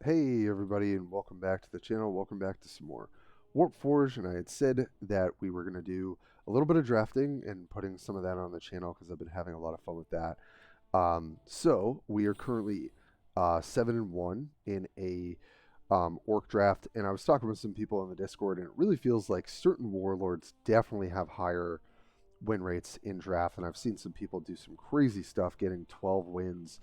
Hey everybody, and welcome back to the channel. Welcome back to some more Warpforge. And I had said that we were going to do a little bit of drafting and putting some of that on the channel because I've been having a lot of fun with that. So we are currently 7-1 in a orc draft, and I was talking with some people in the Discord, and it really feels like certain warlords definitely have higher win rates in draft, and I've seen some people do some crazy stuff, getting 12 wins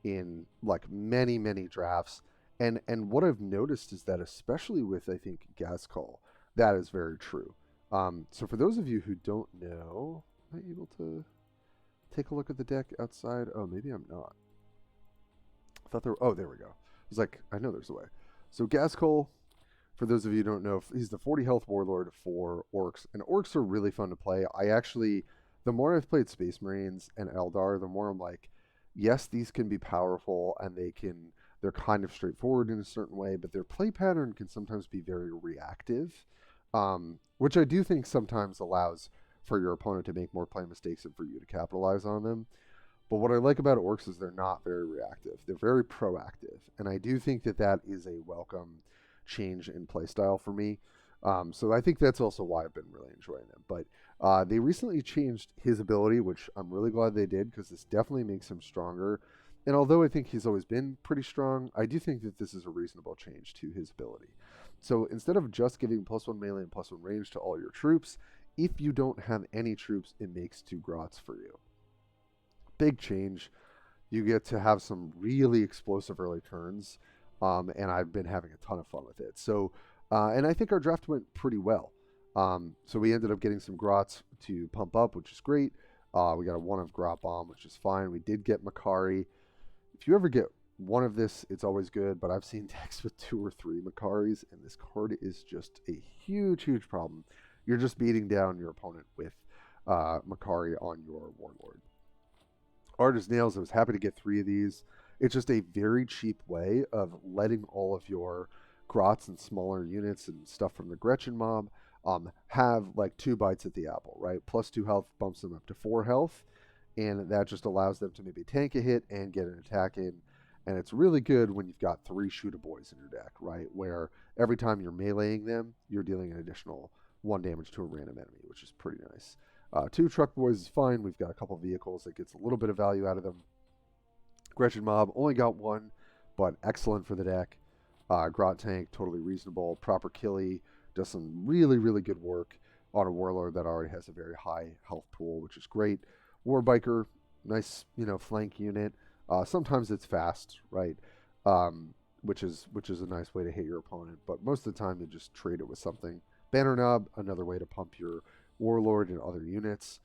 in like many drafts. And what I've noticed is that especially with I think Ghazghkull, that is very true. So for those of you who don't know, am I able to take a look at the deck outside? Oh, maybe I'm not. I thought there. Oh, there we go. I was like, I know there's a way. So Ghazghkull, for those of you who don't know, he's the 40 health warlord for orcs, and orcs are really fun to play. I actually, the more I've played Space Marines and Eldar, the more I'm like, yes, these can be powerful and they're kind of straightforward in a certain way, but their play pattern can sometimes be very reactive, which I do think sometimes allows for your opponent to make more play mistakes and for you to capitalize on them. But what I like about orcs is they're not very reactive. They're very proactive. And I do think that that is a welcome change in playstyle for me. So I think that's also why I've been really enjoying them. But they recently changed his ability, which I'm really glad they did because this definitely makes him stronger. And although I think he's always been pretty strong, I do think that this is a reasonable change to his ability. So instead of just giving +1 melee and +1 range to all your troops, if you don't have any troops, it makes 2 grots for you. Big change. You get to have some really explosive early turns, and I've been having a ton of fun with it. So, and I think our draft went pretty well. So we ended up getting some grots to pump up, which is great. We got a 1 of grot bomb, which is fine. We did get Makari. If you ever get 1 of this, it's always good, but I've seen decks with 2 or 3 Makaris, and this card is just a huge problem. You're just beating down your opponent with Makari on your warlord. Hard as nails. I was happy to get 3 of these. It's just a very cheap way of letting all of your grots and smaller units and stuff from the Gretchen mob have like 2 bites at the apple, right? +2 health bumps them up to 4 health, and that just allows them to maybe tank a hit and get an attack in. And it's really good when you've got 3 shooter boys in your deck, right? Where every time you're meleeing them, you're dealing an additional 1 damage to a random enemy, which is pretty nice. 2 truck boys is fine. We've got a couple vehicles that gets a little bit of value out of them. Gretchen mob only got 1, but excellent for the deck. Grot tank, totally reasonable. Proper killy does some really good work on a warlord that already has a very high health pool, which is great. War biker, nice flank unit. Sometimes it's fast, right? Which is a nice way to hit your opponent, but most of the time you just trade it with something. Banner knob, another way to pump your warlord and other units.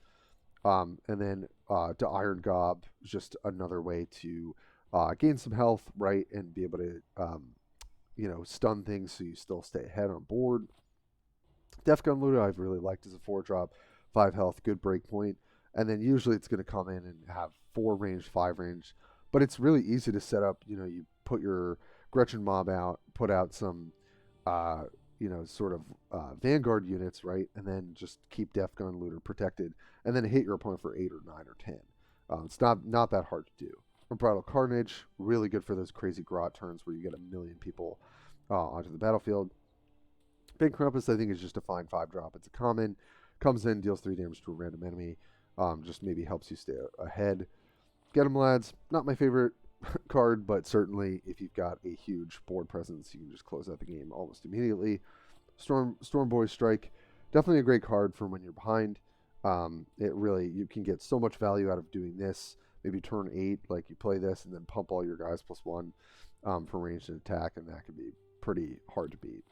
And then to Iron Gob, just another way to gain some health, right, and be able to stun things so you still stay ahead on board. Def Gun Looter I've really liked as a 4-drop, 5 health, good break point. And then usually it's going to come in and have 4 range, 5 range. But it's really easy to set up. You put your Gretchen mob out, put out some sort of Vanguard units, right? And then just keep Def Gun Looter protected, and then hit your opponent for 8 or 9 or 10. It's not that hard to do. Unbridled Carnage, really good for those crazy grot turns where you get a million people onto the battlefield. Big Krampus, I think, is just a fine 5-drop. It's a common, comes in, deals 3 damage to a random enemy, just maybe helps you stay ahead. Get 'em, lads. Not my favorite card, but certainly if you've got a huge board presence, you can just close out the game almost immediately. Storm Boy Strike, definitely a great card for when you're behind. You can get so much value out of doing this. Maybe turn 8, like you play this and then pump all your guys +1 for ranged and attack, and that can be pretty hard to beat.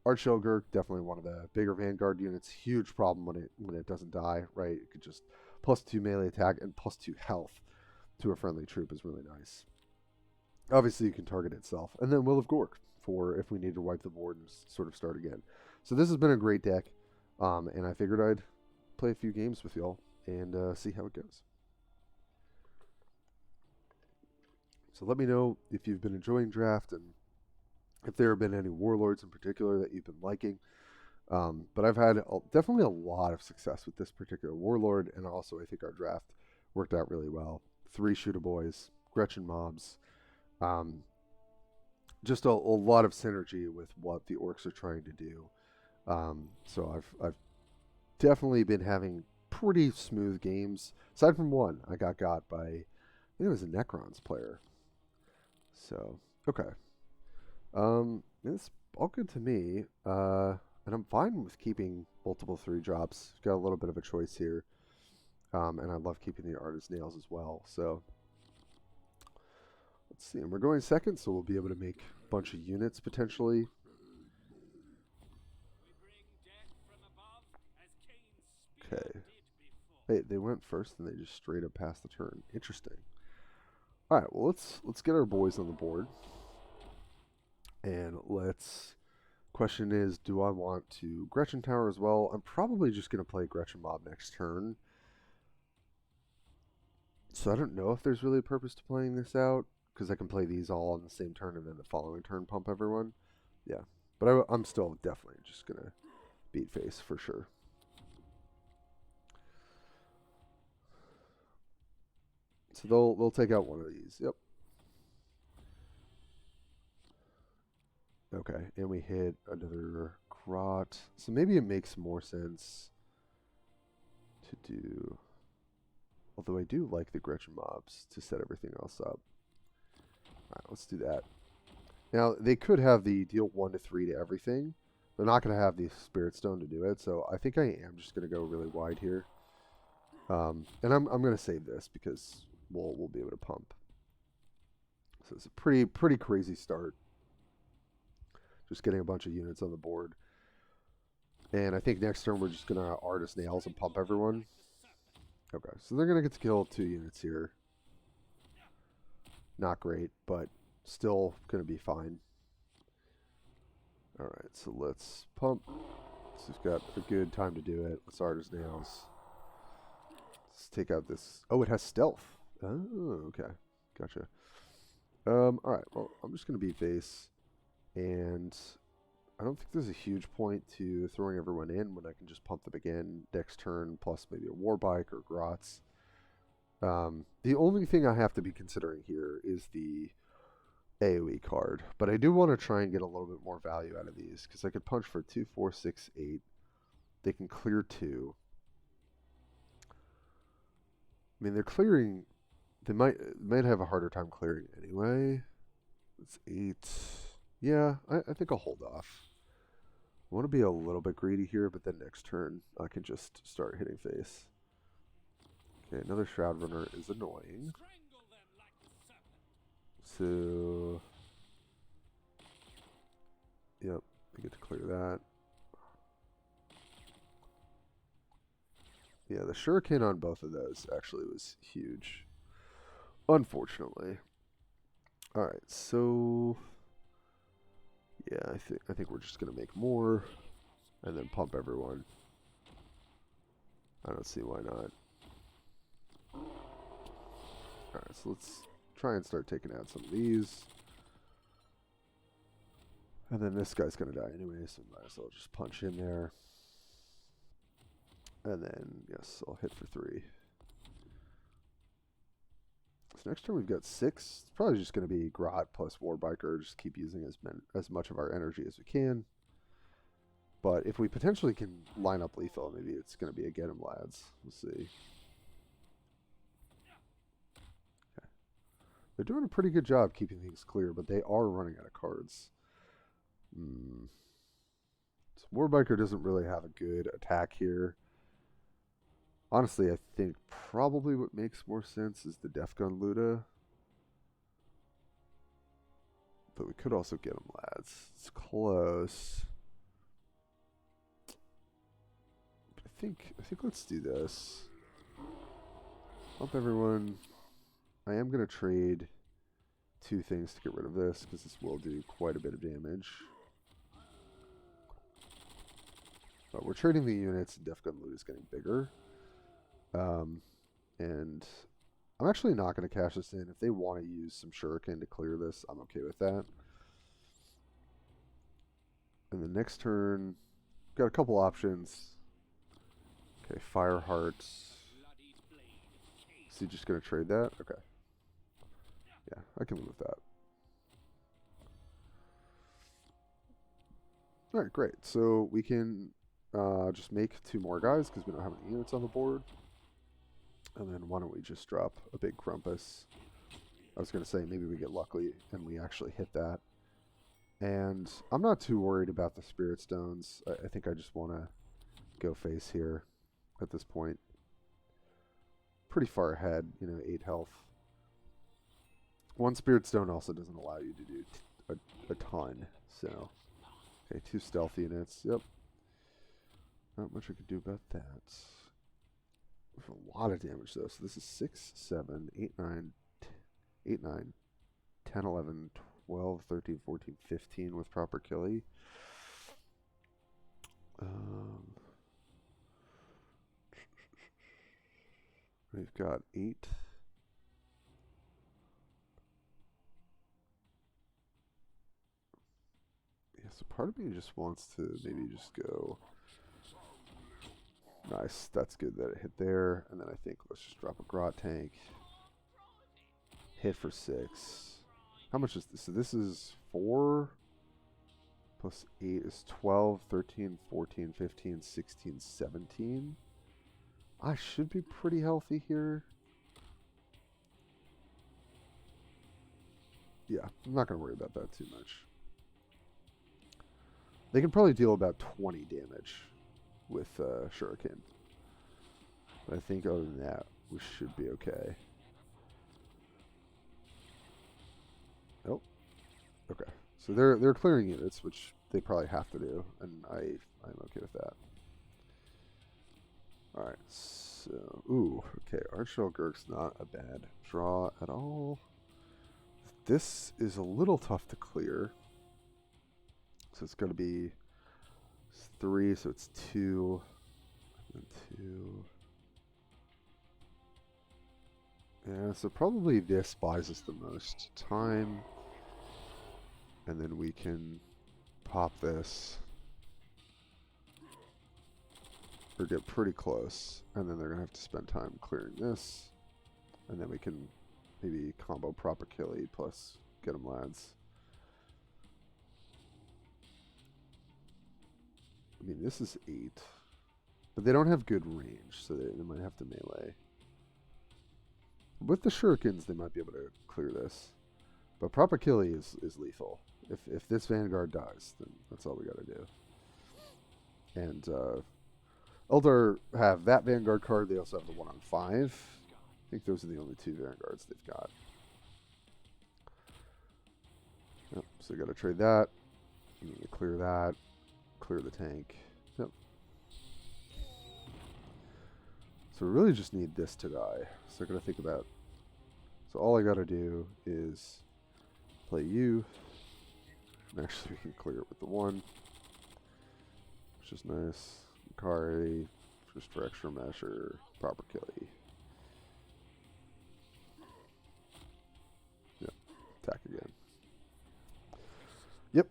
Archhelger, definitely one of the bigger Vanguard units. Huge problem when it doesn't die, right? It could just +2 melee attack and +2 health to a friendly troop is really nice. Obviously, you can target itself. And then Will of Gork for if we need to wipe the board and sort of start again. So this has been a great deck, and I figured I'd play a few games with y'all and see how it goes. So let me know if you've been enjoying draft and if there have been any warlords in particular that you've been liking. But I've had definitely a lot of success with this particular warlord, and also I think our draft worked out really well. 3 shooter boys, Gretchen mobs. just a lot of synergy with what the orcs are trying to do. So I've definitely been having pretty smooth games. Aside from one, I got by, I think it was a Necrons player. So okay, it's all good to me. And I'm fine with keeping multiple 3 drops. Got a little bit of a choice here. And I love keeping the artist nails as well. So let's see. And we're going second, so we'll be able to make a bunch of units potentially. Okay. Hey, they went first and they just straight up passed the turn. Interesting. All right. Well, let's get our boys on the board. And let's. Question is, do I want to Gretchen Tower as well? I'm probably just going to play Gretchen Mob next turn. So I don't know if there's really a purpose to playing this out, because I can play these all on the same turn and then the following turn pump everyone. Yeah, but I'm still definitely just going to beat face for sure. So they'll take out one of these. Yep. Okay, and we hit another grot. So maybe it makes more sense to do... Although I do like the Gretchen mobs to set everything else up. Alright, let's do that. Now, they could have the deal 1 to 3 to everything. They're not going to have the Spirit Stone to do it, so I think I am just going to go really wide here. And I'm going to save this because we'll be able to pump. So it's a pretty crazy start. Just getting a bunch of units on the board. And I think next turn we're just going to Artist Nails and pump everyone. Okay, so they're going to get to kill 2 units here. Not great, but still going to be fine. Alright, so let's pump. So we've got a good time to do it. Let's Artist Nails. Let's take out this. Oh, it has stealth. Oh, okay. Gotcha. Alright, well, I'm just going to beat face. And I don't think there's a huge point to throwing everyone in when I can just pump them again next turn, plus maybe a Warbike or Grots. The only thing I have to be considering here is the AoE card, but I do want to try and get a little bit more value out of these, because I could punch for 2, 4, 6, 8. They can clear 2. I mean, they're clearing... They might have a harder time clearing anyway. It's 8. Yeah, I think I'll hold off. I want to be a little bit greedy here, but then next turn I can just start hitting face. Okay, another Shroud Runner is annoying. So... Yep, I get to clear that. Yeah, the Shuriken on both of those actually was huge. Unfortunately. Alright, so... Yeah, I think we're just going to make more. And then pump everyone. I don't see why not. Alright, so let's try and start taking out some of these. And then this guy's going to die anyway, so might as well just punch in there. And then, yes, I'll hit for 3. So next turn we've got 6. It's probably just going to be Grot plus Warbiker. Just keep using as much of our energy as we can. But if we potentially can line up lethal, maybe it's going to be a Get 'em Lads. We'll see. Okay. They're doing a pretty good job keeping things clear, but they are running out of cards. So Warbiker doesn't really have a good attack here. Honestly, I think probably what makes more sense is the Death Gun Luda. But we could also Get 'em Lads. It's close. I think let's do this. Pump everyone. I am going to trade 2 things to get rid of this, because this will do quite a bit of damage. But we're trading the units, and Death Gun Loot is getting bigger. And I'm actually not going to cash this in. If they want to use some Shuriken to clear this, I'm okay with that. And the next turn, got a couple options. Okay, Fireheart. So you're just going to trade that? Okay. Yeah, I can live with that. Alright, great. So we can just make 2 more guys because we don't have any units on the board. And then why don't we just drop a big Krampus? I was going to say maybe we get lucky and we actually hit that. And I'm not too worried about the Spirit Stones. I think I just want to go face here at this point. Pretty far ahead, you know, 8 health. 1 Spirit Stone also doesn't allow you to do a ton, so... Okay, 2 stealth units, yep. Not much I could do about that. A lot of damage, though. So this is 6, 7, 8, 9, 8, 9, 10, 11, 12, 13, 14, 15 with proper killie. We've got 8. Yeah, so part of me just wants to maybe just go... Nice, that's good that it hit there. And then I think let's just drop a Grot tank. Hit for 6. How much is this? So this is 4 plus 8 is 12, 13, 14, 15, 16, 17. I should be pretty healthy here. Yeah, I'm not going to worry about that too much. They can probably deal about 20 damage with Shuriken. But I think other than that, we should be okay. Oh, okay. So they're clearing units, which they probably have to do, and I'm okay with that. All right. So okay. Arch-Shell-Gurk's not a bad draw at all. This is a little tough to clear. So it's going to be 3, so it's 2, and 2. Yeah, so probably this buys us the most time. And then we can pop this. Or get pretty close. And then they're going to have to spend time clearing this. And then we can maybe combo proper killie plus get them lads. I mean, this is 8. But they don't have good range, so they might have to melee. With the Shurikens, they might be able to clear this. But proper killie is lethal. If this Vanguard dies, then that's all we got to do. And Eldar have that Vanguard card. They also have the 1 on 5. I think those are the only 2 Vanguards they've got. Yep, so got to trade that. You need to clear that. Clear the tank. Yep. So we really just need this to die. So I got to think about... So all I got to do is play you. And actually we can clear it with the 1. Which is nice. Kari, just for extra measure. Proper killie. Yep. Attack again. Yep.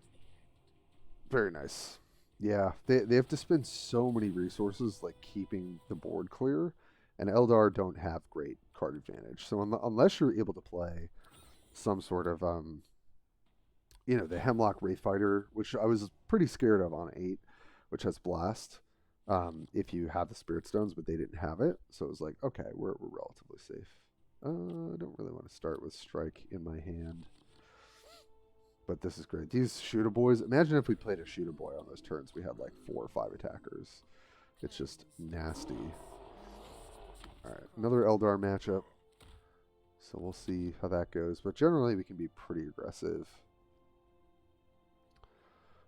Very nice. Yeah, they have to spend so many resources like keeping the board clear, and Eldar don't have great card advantage. So unless you're able to play some sort of you know, the Hemlock Wraith Fighter, which I was pretty scared of on 8, which has Blast, if you have the Spirit Stones, but they didn't have it. So it was like, okay, we're relatively safe. I don't really want to start with Strike in my hand. But this is great. These Shooter Boys, imagine if we played a Shooter Boy on those turns. We had like 4 or 5 attackers. It's just nasty. Alright, another Eldar matchup. So we'll see how that goes. But generally we can be pretty aggressive.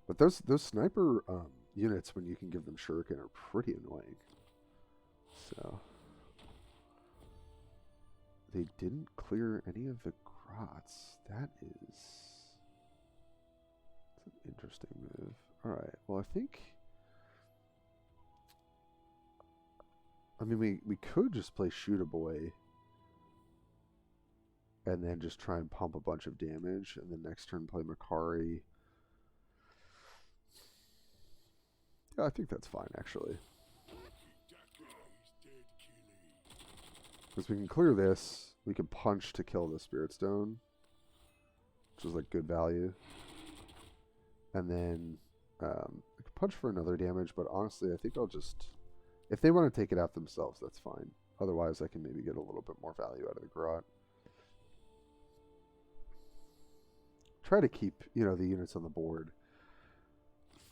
But those sniper units, when you can give them Shuriken, are pretty annoying. So they didn't clear any of the Grots. That is... an interesting move. Alright, well I think... I mean, we could just play Shooter Boy and then just try and pump a bunch of damage, and then next turn play Makari. Yeah, I think that's fine, actually. Because we can clear this, we can punch to kill the Spirit Stone, which is like good value. And then I could punch for another damage, but honestly, I think I'll just... If they want to take it out themselves, that's fine. Otherwise, I can maybe get a little bit more value out of the Garrote. Try to keep, you know, the units on the board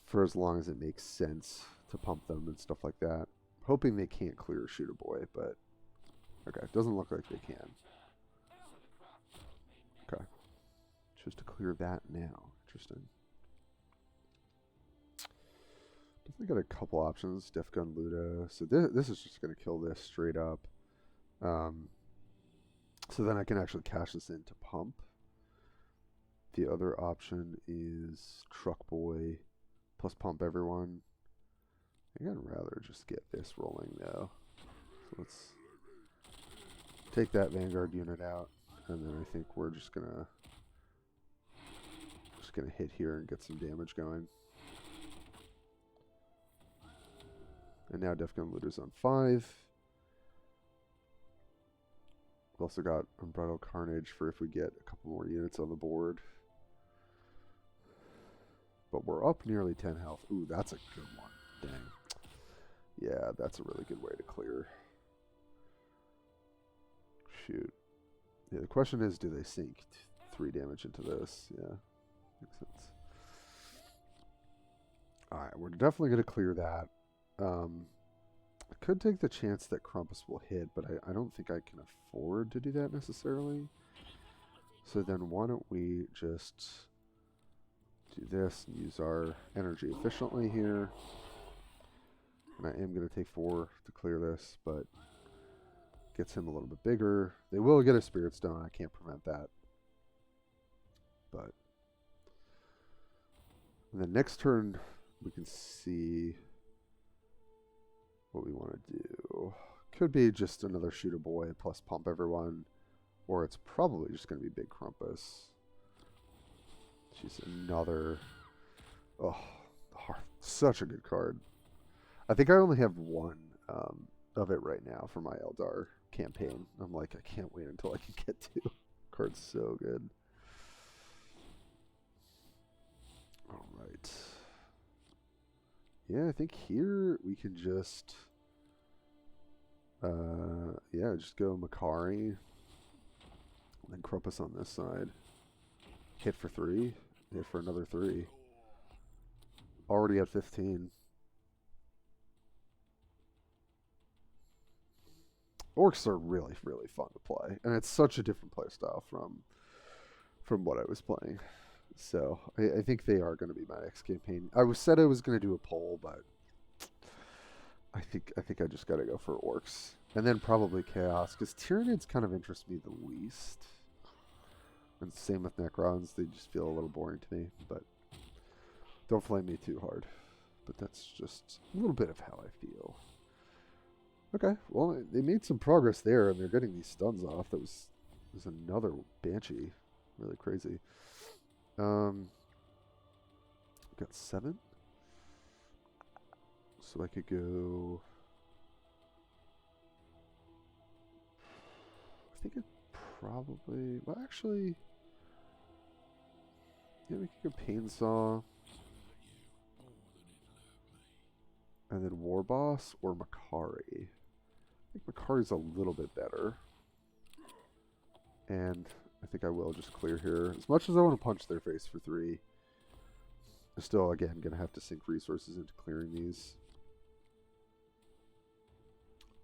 for as long as it makes sense to pump them and stuff like that. Hoping they can't clear Shooter Boy, but... Okay, it doesn't look like they can. Okay. Choose to clear that now. Interesting. Definitely got a couple options. Def Gun Luda. So this is just going to kill this straight up. So then I can actually cash this in to pump. The other option is Truck Boy plus pump everyone. I think I'd rather just get this rolling though. So let's take that Vanguard unit out, and then I think we're just gonna hit here and get some damage going. And now Def Gun Looter's on 5. We've also got Unbridled Carnage for if we get a couple more units on the board. But we're up nearly 10 health. Ooh, that's a good one. Dang. Yeah, that's a really good way to clear. Shoot. Yeah, the question is, do they sink 3 damage into this? Yeah, makes sense. Alright, we're definitely going to clear that. I could take the chance that Krampus will hit, but I don't think I can afford to do that necessarily. So then why don't we just do this and use our energy efficiently here. And I am going to take 4 to clear this, but gets him a little bit bigger. They will get a Spirit Stone. I can't prevent that. But and then next turn, we can see what we want to do. Could be just another Shooter Boy plus pump everyone, or it's probably just going to be Big Krampus. She's another... Oh, such a good card. I think I only have one of it right now for my Eldar campaign. I'm like, I can't wait until I can get to. Card's so good. All right. Yeah, I think here we can just... yeah, just go Makari. And then Krampus on this side. Hit for 3. Hit for another 3. Already at 15. Orcs are really, really fun to play. And it's such a different play style from what I was playing. So I think they are going to be my next campaign. Said I was going to do a poll, but I think I just got to go for Orcs. And then probably Chaos, because Tyranids kind of interest me the least. And same with Necrons, they just feel a little boring to me, but don't flame me too hard. But that's just a little bit of how I feel. Okay, well, they made some progress there, and they're getting these stuns off. There's another Banshee. Really crazy. Got 7. So I could go... I think it probably... Well, actually... Yeah, we could go Painsaw. And then War Boss or Makari. I think Makari's a little bit better. And I think I will just clear here. As much as I want to punch their face for 3, I'm still, again, going to have to sink resources into clearing these.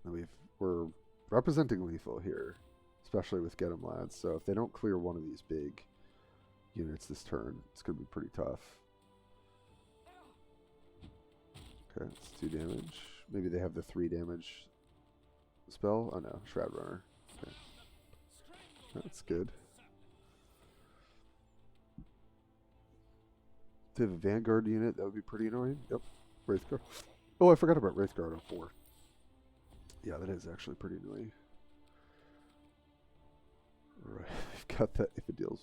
And we're representing lethal here, especially with Get 'em Lads. So if they don't clear one of these big units this turn, it's going to be pretty tough. Okay, it's 2 damage. Maybe they have the 3 damage spell. Oh no, Shroud Runner. Okay. That's good. If they have a Vanguard unit, that would be pretty annoying. Yep. Wraithguard. Oh, I forgot about Wraithguard on 4. Yeah, that is actually pretty annoying. Right. We've got that if it deal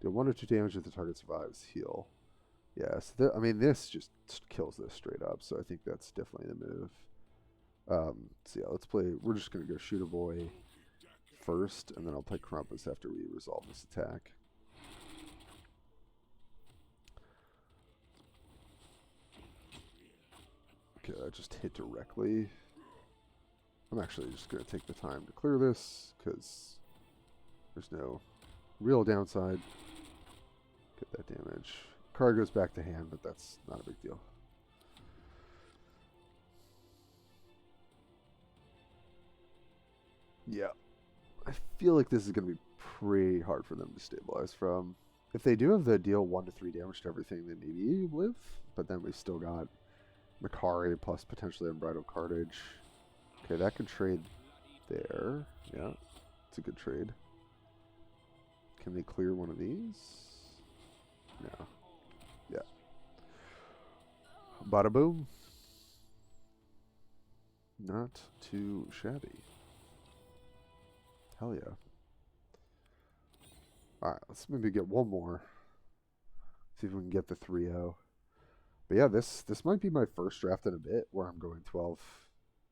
1 or 2 damage if the target survives, heal. Yeah, so I mean, this just kills this straight up, so I think that's definitely the move. So yeah, let's play. We're just going to go Shooter Boy first, and then I'll play Krampus after we resolve this attack. like just hit directly. I'm actually just going to take the time to clear this because there's no real downside. Get that damage. Card goes back to hand, but that's not a big deal. Yeah. I feel like this is going to be pretty hard for them to stabilize from. If they do have the deal 1 to 3 damage to everything, then maybe you live. But then we've still got Makari plus potentially Unbridled Cartage. Okay, that can trade there. Yeah, it's a good trade. Can they clear one of these? No. Yeah. Bada boom. Not too shabby. Hell yeah. Alright, let's maybe get one more. See if we can get the 3-0. But yeah, this might be my first draft in a bit where I'm going 12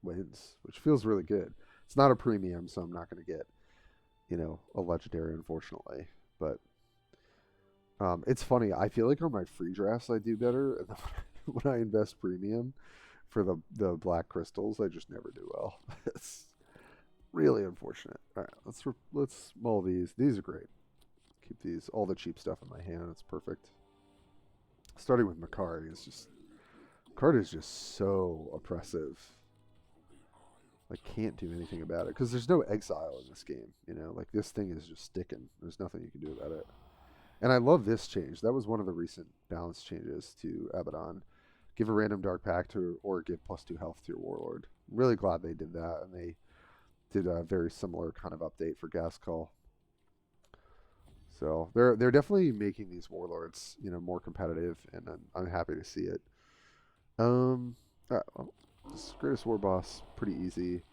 wins, which feels really good. It's not a premium, so I'm not going to get, you know, a legendary, unfortunately. But it's funny. I feel like on my free drafts I do better, and then when I invest premium for the black crystals, I just never do well. It's really unfortunate. All right, let's mull these. These are great. Keep these, all the cheap stuff in my hand. It's perfect. Starting with Makari is just, card is just so oppressive. I can't do anything about it because there's no exile in this game. You know, like this thing is just sticking. There's nothing you can do about it. And I love this change. That was one of the recent balance changes to Abaddon. Give a random dark pact or give +2 health to your warlord. I'm really glad they did that, and they did a very similar kind of update for Ghazghkull. So they're definitely making these warlords, you know, more competitive, and I'm happy to see it. All right, well, this Greatest War Boss, pretty easy.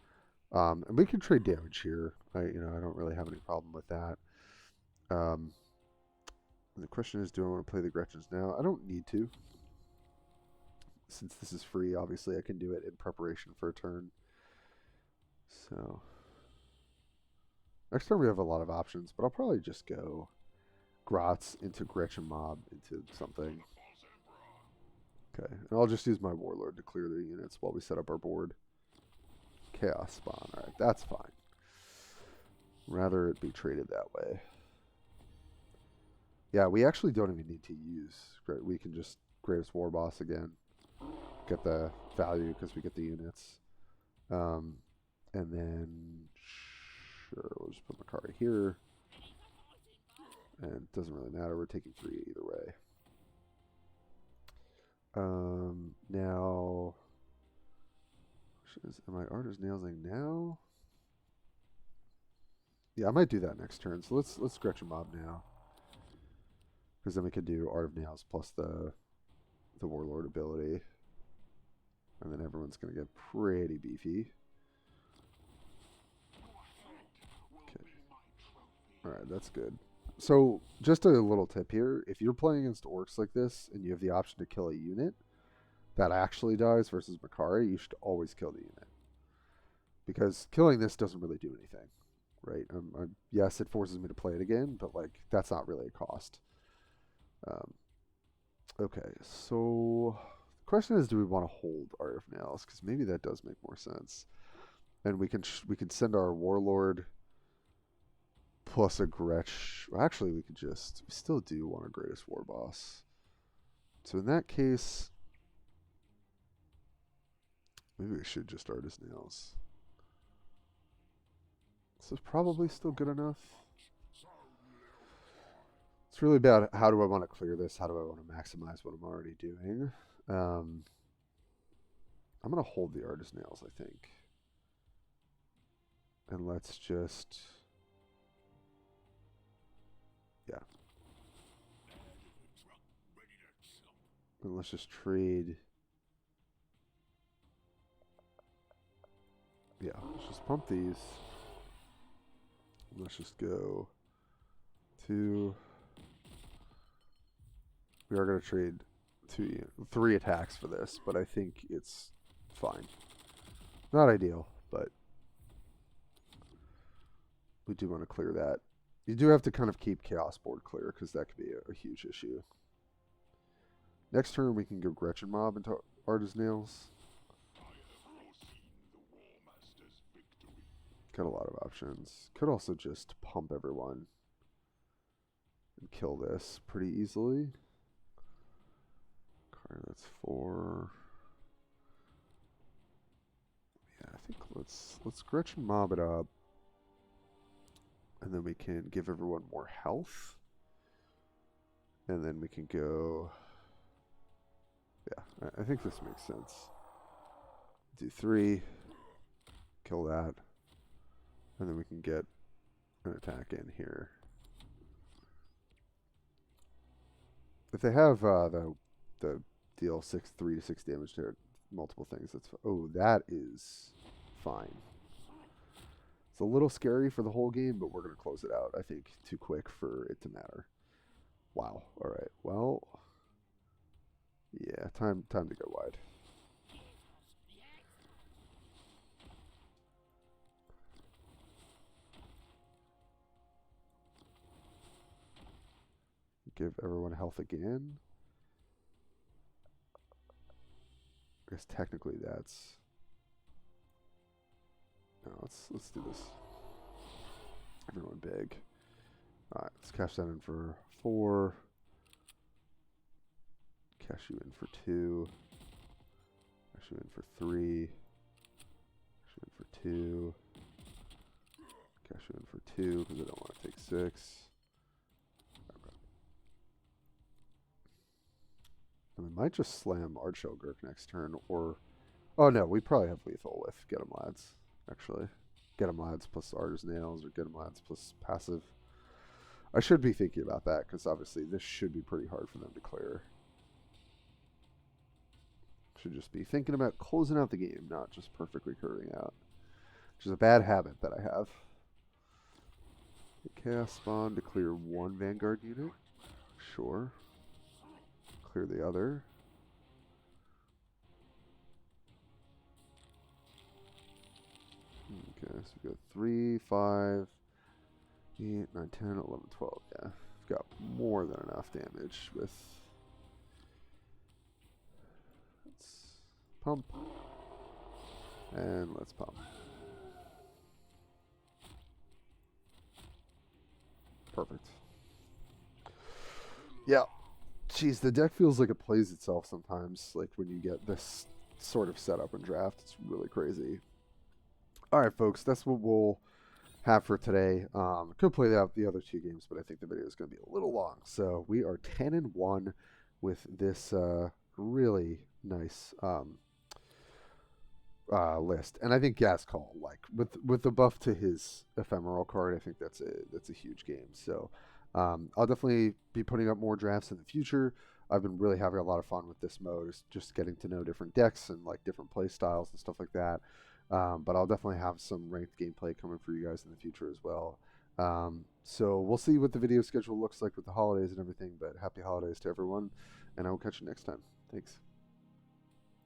And we can trade damage here. I don't really have any problem with that. The question is, do I want to play the Gretchens now? I don't need to. Since this is free, obviously I can do it in preparation for a turn. So next turn we have a lot of options, but I'll probably just go Grotz into Gretchen Mob into something. Okay, and I'll just use my Warlord to clear the units while we set up our board. Chaos Spawn, alright, that's fine. Rather it be traded that way. Yeah, we actually don't even need to use, we can just Greatest War Boss again. Get the value because we get the units. And then, sure, we'll just put Makari here. And it doesn't really matter, we're taking 3 either way. Now, am I Artist Nailsing now? Yeah, I might do that next turn. So let's Gretchen Mob now. Because then we could do Art of Nails plus the Warlord ability. And then everyone's going to get pretty beefy. Okay. Alright, that's good. So, just a little tip here. If you're playing against orcs like this, and you have the option to kill a unit that actually dies versus Makari, you should always kill the unit. Because killing this doesn't really do anything, right? Yes, it forces me to play it again, but like that's not really a cost. Okay, so the question is, do we want to hold Art of Nails? Because maybe that does make more sense. And we can send our Warlord plus a Gretch. Actually, we still do want a Greatest War Boss. So in that case, maybe we should just Artist Nails. This is probably still good enough. It's really about how do I want to clear this? How do I want to maximize what I'm already doing? I'm going to hold the Artist Nails, I think. And let's just... yeah. And let's just trade... yeah, let's just pump these. Let's just go to... we are going to trade 3 attacks for this, but I think it's fine. Not ideal, but we do want to clear that. You do have to kind of keep Chaos Board clear, because that could be a huge issue. Next turn, we can go Gretchen Mob into Artist Nails. got a lot of options. Could also just pump everyone and kill this pretty easily. Okay, that's 4. Yeah, I think let's Gretchen mob it up. And then we can give everyone more health. And then we can go... Yeah, I think this makes sense. Do 3. Kill that. And then we can get an attack in here. If they have the deal 3 to 6 damage to multiple things, that's... Oh, that is fine. It's a little scary for the whole game, but we're going to close it out, I think, too quick for it to matter. Wow. All right. Well, yeah, time to go wide. Give everyone health again. I guess technically that's... No, let's do this. Everyone big. Alright, let's cash that in for 4. Cash you in for 2. Cash you in for 3. Cash you in for 2. Cash you in for 2 because I don't want to take 6. Okay. And we might just slam Archogurk next turn, or... Oh no, we probably have lethal with Get 'em Lads, actually. Get 'em Lads plus Arter's Nails, or Get 'em Lads plus passive. I should be thinking about that, because obviously this should be pretty hard for them to clear. Should just be thinking about closing out the game, not just perfectly curving out. Which is a bad habit that I have. Chaos Spawn to clear 1 Vanguard unit. Sure. Clear the other. Okay, so we got 3, 5, 8, 9, 10, 11, 12. Yeah, we've got more than enough damage with... Let's pump. And let's pump. Perfect. Yeah. Jeez, the deck feels like it plays itself sometimes. Like when you get this sort of setup and draft, it's really crazy. All right, folks, that's what we'll have for today. Could play out the other 2 games, but I think the video is going to be a little long. So we are 10-1 with this really nice list, and I think Ghazghkull, like with the buff to his ephemeral card, I think that's a huge game. So I'll definitely be putting up more drafts in the future. I've been really having a lot of fun with this mode, just getting to know different decks and like different play styles and stuff like that. But I'll definitely have some ranked gameplay coming for you guys in the future as well. So we'll see what the video schedule looks like with the holidays and everything, but happy holidays to everyone, and I will catch you next time. Thanks.